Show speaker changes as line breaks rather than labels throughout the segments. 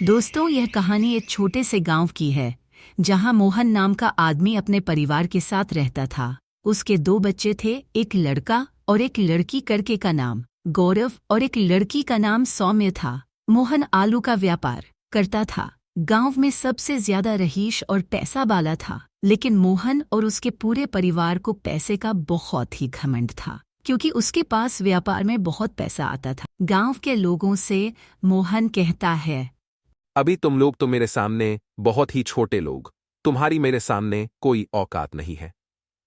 दोस्तों, यह कहानी एक छोटे से गांव की है जहां मोहन नाम का आदमी अपने परिवार के साथ रहता था। उसके दो बच्चे थे, एक लड़का और एक लड़की। करके का नाम गौरव और एक लड़की का नाम सौम्य था। मोहन आलू का व्यापार करता था। गांव में सबसे ज्यादा रईस और पैसा वाला था, लेकिन मोहन और उसके पूरे परिवार को पैसे का बहुत ही घमंड था, क्योंकि उसके पास व्यापार में बहुत पैसा आता था। गांव के लोगों से मोहन कहता है,
अभी तुम लोग तो मेरे सामने बहुत ही छोटे लोग, तुम्हारी मेरे सामने कोई औकात नहीं है।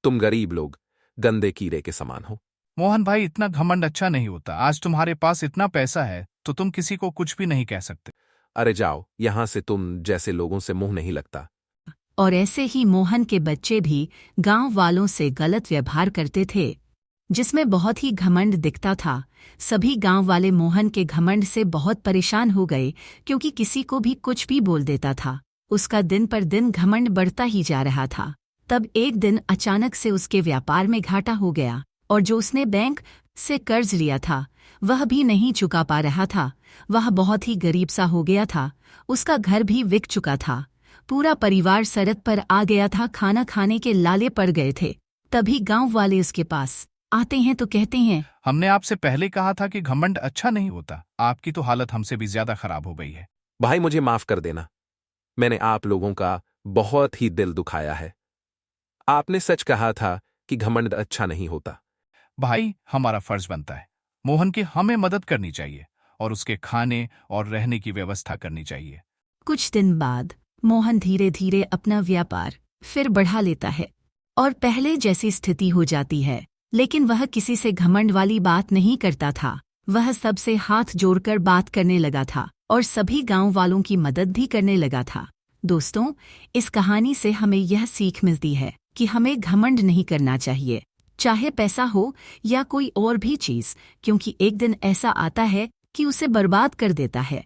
तुम गरीब लोग गंदे कीड़े के समान हो।
मोहन भाई, इतना घमंड अच्छा नहीं होता। आज तुम्हारे पास इतना पैसा है तो तुम किसी को कुछ भी नहीं कह सकते।
अरे जाओ यहां से, तुम जैसे लोगों से मुंह नहीं लगता।
और ऐसे ही मोहन के बच्चे भी गांव वालों से गलत व्यवहार करते थे, जिसमें बहुत ही घमंड दिखता था। सभी गांव वाले मोहन के घमंड से बहुत परेशान हो गए, क्योंकि किसी को भी कुछ भी बोल देता था। उसका दिन पर दिन घमंड बढ़ता ही जा रहा था। तब एक दिन अचानक से उसके व्यापार में घाटा हो गया, और जो उसने बैंक से कर्ज लिया था वह भी नहीं चुका पा रहा था। वह बहुत ही गरीब सा हो गया था। उसका घर भी बिक चुका था। पूरा परिवार सड़क पर आ गया था, खाना खाने के लाले पड़ गए थे। तभी गांव वाले उसके पास आते हैं तो कहते हैं,
हमने आपसे पहले कहा था कि घमंड अच्छा नहीं होता। आपकी तो हालत हमसे भी ज्यादा खराब हो गई है।
भाई मुझे माफ कर देना, मैंने आप लोगों का बहुत ही दिल दुखाया है। आपने सच कहा था कि घमंड अच्छा नहीं होता।
भाई, हमारा फर्ज बनता है मोहन की हमें मदद करनी चाहिए और उसके खाने और रहने की व्यवस्था करनी चाहिए।
कुछ दिन बाद मोहन धीरे धीरे अपना व्यापार फिर बढ़ा लेता है और पहले जैसी स्थिति हो जाती है। लेकिन वह किसी से घमंड वाली बात नहीं करता था। वह सबसे हाथ जोड़कर बात करने लगा था और सभी गांव वालों की मदद भी करने लगा था। दोस्तों, इस कहानी से हमें यह सीख मिलती है कि हमें घमंड नहीं करना चाहिए, चाहे पैसा हो या कोई और भी चीज, क्योंकि एक दिन ऐसा आता है कि उसे बर्बाद कर देता है।